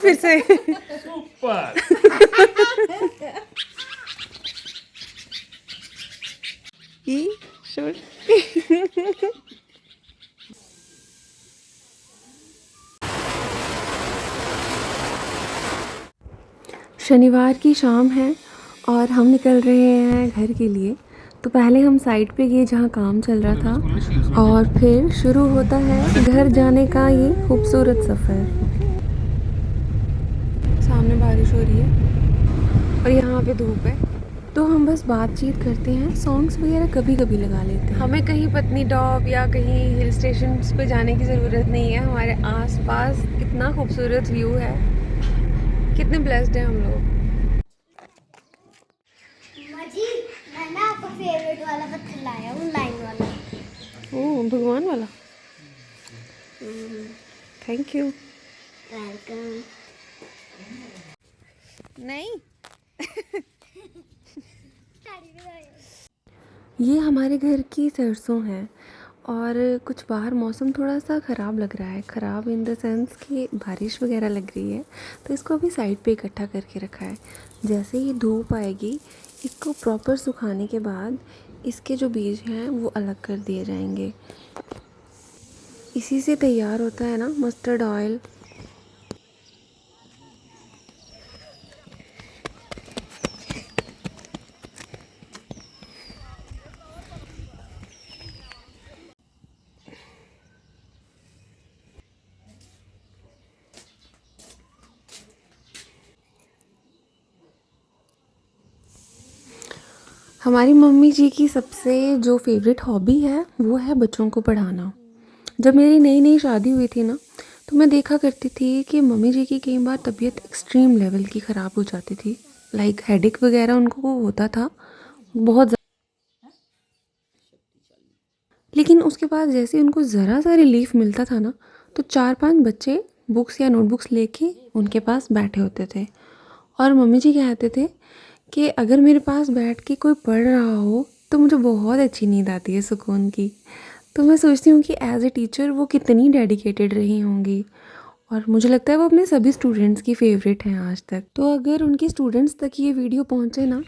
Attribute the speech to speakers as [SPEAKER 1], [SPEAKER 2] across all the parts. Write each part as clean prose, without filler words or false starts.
[SPEAKER 1] फिर से
[SPEAKER 2] सुपर।
[SPEAKER 1] ये शोर। शनिवार की शाम है और हम निकल रहे हैं घर के लिए। तो पहले हम साइट पे गए जहाँ काम चल रहा था और फिर शुरू होता है घर जाने का ये खूबसूरत सफ़र। सामने बारिश हो रही है और यहाँ पे धूप है, तो हम बस बातचीत करते हैं। सॉन्ग्स वगैरह कभी कभी लगा लेते हैं। हमें कहीं पत्नीटॉप या कहीं हिल स्टेशन पे जाने की ज़रूरत नहीं है। हमारे आसपास इतना खूबसूरत व्यू है, कितने ब्लेस्ड हैं हम लोग।
[SPEAKER 3] मैंने आपका फेवरेट वाला पत्थर लाया हूँ, लाइन वाला।
[SPEAKER 1] ओह, भगवान वाला। Thank you.
[SPEAKER 3] वेलकम।
[SPEAKER 1] नहीं। ये हमारे घर की सरसों है और कुछ बाहर मौसम थोड़ा सा ख़राब लग रहा है। ख़राब इन द सेंस कि बारिश वगैरह लग रही है, तो इसको अभी साइड पे इकट्ठा करके रखा है। जैसे ही धूप आएगी, इसको प्रॉपर सुखाने के बाद इसके जो बीज हैं वो अलग कर दिए जाएंगे। इसी से तैयार होता है ना मस्टर्ड ऑयल। हमारी मम्मी जी की सबसे जो फेवरेट हॉबी है वो है बच्चों को पढ़ाना। जब मेरी नई नई शादी हुई थी ना, तो मैं देखा करती थी कि मम्मी जी की कई बार तबीयत एक्सट्रीम लेवल की ख़राब हो जाती थी। लाइक हेडेक वगैरह उनको होता था बहुत ज़्यादा। लेकिन उसके बाद जैसे उनको ज़रा सा रिलीफ मिलता था ना, तो 4-5 बच्चे बुक्स या नोटबुक्स लेके उनके पास बैठे होते थे। और मम्मी जी कहते थे कि अगर मेरे पास बैठ के कोई पढ़ रहा हो तो मुझे बहुत अच्छी नींद आती है, सुकून की। तो मैं सोचती हूँ कि एज ए टीचर वो कितनी डेडिकेटेड रही होंगी, और मुझे लगता है वो अपने सभी स्टूडेंट्स की फेवरेट हैं आज तक। तो अगर उनके स्टूडेंट्स तक ये वीडियो पहुँचे ना,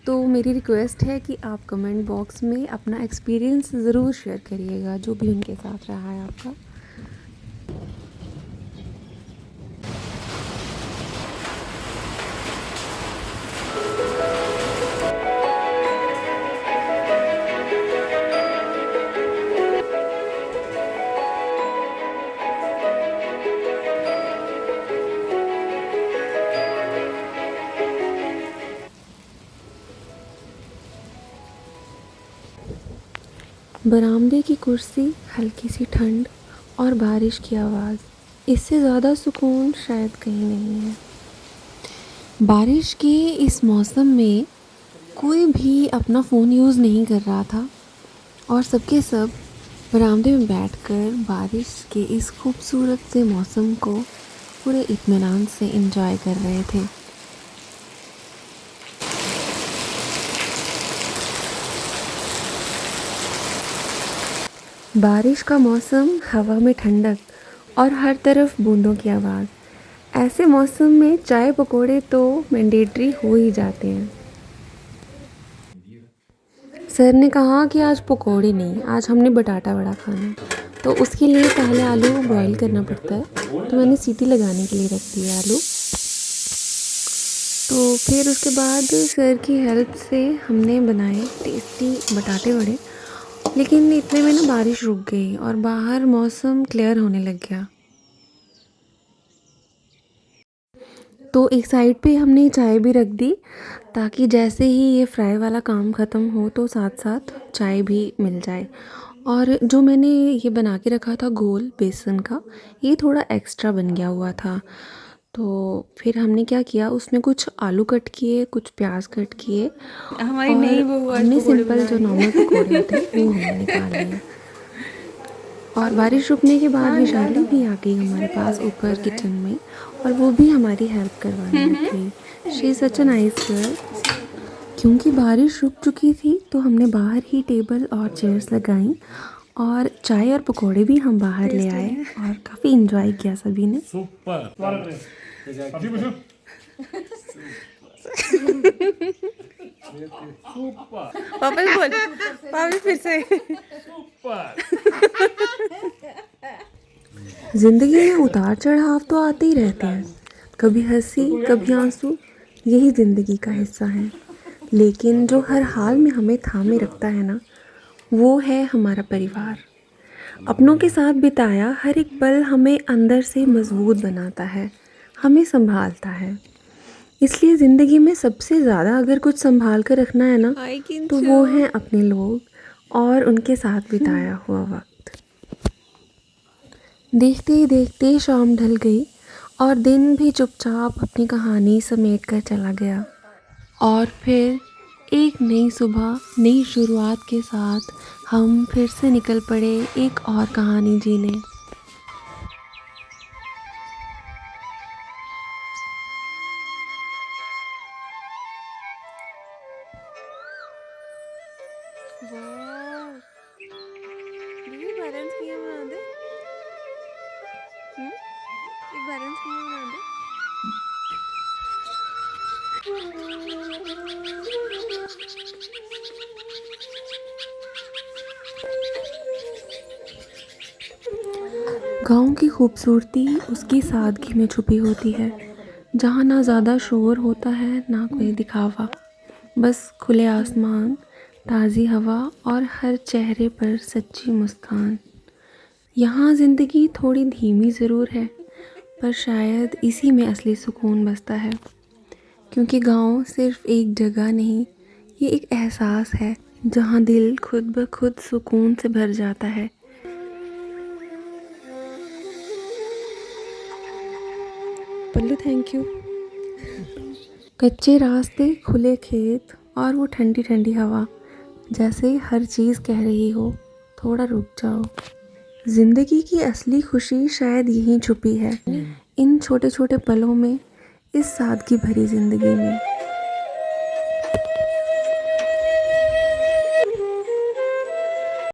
[SPEAKER 1] तो मेरी रिक्वेस्ट है कि आप कमेंट बॉक्स में अपना एक्सपीरियंस ज़रूर शेयर करिएगा, जो भी उनके साथ रहा है आपका। बरामदे की कुर्सी, हल्की सी ठंड और बारिश की आवाज़, इससे ज़्यादा सुकून शायद कहीं नहीं है। बारिश के इस मौसम में कोई भी अपना फ़ोन यूज़ नहीं कर रहा था और सबके सब बरामदे में बैठकर बारिश के इस खूबसूरत से मौसम को पूरे इत्मीनान से एंजॉय कर रहे थे। बारिश का मौसम, हवा में ठंडक और हर तरफ बूंदों की आवाज़। ऐसे मौसम में चाय पकोड़े तो मैंडेटरी हो ही जाते हैं। सर ने कहा कि आज पकोड़े नहीं, आज हमने बटाटा वड़ा खाना। तो उसके लिए पहले आलू बॉईल करना पड़ता है, तो मैंने सीटी लगाने के लिए रख दिया आलू। तो फिर उसके बाद सर की हेल्प से हमने बनाए टेस्टी बटाटे वड़े। लेकिन इतने में ना बारिश रुक गई और बाहर मौसम क्लियर होने लग गया। तो एक साइड पे हमने चाय भी रख दी, ताकि जैसे ही ये फ्राई वाला काम ख़त्म हो तो साथ साथ चाय भी मिल जाए। और जो मैंने ये बना के रखा था घोल बेसन का, ये थोड़ा एक्स्ट्रा बन गया हुआ था। तो फिर हमने क्या किया, उसमें कुछ आलू कट किए, कुछ प्याज कट किए, हमारी
[SPEAKER 3] और
[SPEAKER 1] नई बहू आज
[SPEAKER 3] हमने
[SPEAKER 1] पकोड़े
[SPEAKER 3] सिंपल
[SPEAKER 1] बना
[SPEAKER 3] जो
[SPEAKER 1] रही है।
[SPEAKER 3] नॉर्मल पकौड़े होते हैं वो हमने निकाल लिए। और बारिश रुकने के बाद विशाली भी आ गई हमारे पास ऊपर किचन में, और वो भी हमारी हेल्प करवाने लगी। She is such a nice girl. क्योंकि बारिश रुक चुकी थी तो हमने बाहर ही टेबल और चेयर्स लगाई, और चाय और पकोड़े भी हम बाहर ले आए और काफ़ी इन्जॉय किया सभी ने।
[SPEAKER 2] सुपर। अभी पूछो
[SPEAKER 1] वापस बोल, वापस फिर से। जिंदगी में उतार चढ़ाव तो आते ही रहते हैं, कभी हंसी कभी आंसू, यही जिंदगी का हिस्सा है। लेकिन जो हर हाल में हमें थामे रखता है ना, वो है हमारा परिवार। अपनों के साथ बिताया हर एक पल हमें अंदर से मजबूत बनाता है, हमें संभालता है। इसलिए ज़िंदगी में सबसे ज़्यादा अगर कुछ संभाल कर रखना है ना, तो वो हैं अपने लोग और उनके साथ बिताया हुआ वक्त। देखते ही देखते शाम ढल गई और दिन भी चुपचाप अपनी कहानी समेट कर चला गया। और फिर एक नई सुबह, नई शुरुआत के साथ हम फिर से निकल पड़े एक और कहानी जीने। बैलेंस किया बना दे, एक बैलेंस किया बना दे। गांव की खूबसूरती उसकी सादगी में छुपी होती है, जहाँ ना ज़्यादा शोर होता है ना कोई दिखावा, बस खुले आसमान, ताज़ी हवा और हर चेहरे पर सच्ची मुस्कान। यहाँ ज़िंदगी थोड़ी धीमी ज़रूर है, पर शायद इसी में असली सुकून बसता है। क्योंकि गांव सिर्फ एक जगह नहीं, ये एक एहसास है जहाँ दिल खुद ब खुद सुकून से भर जाता है। पल्लू थैंक यू। कच्चे रास्ते, खुले खेत और वो ठंडी ठंडी हवा, जैसे हर चीज़ कह रही हो थोड़ा रुक जाओ। ज़िंदगी की असली खुशी शायद यहीं छुपी है, इन छोटे छोटे पलों में, इस सादगी भरी ज़िंदगी में।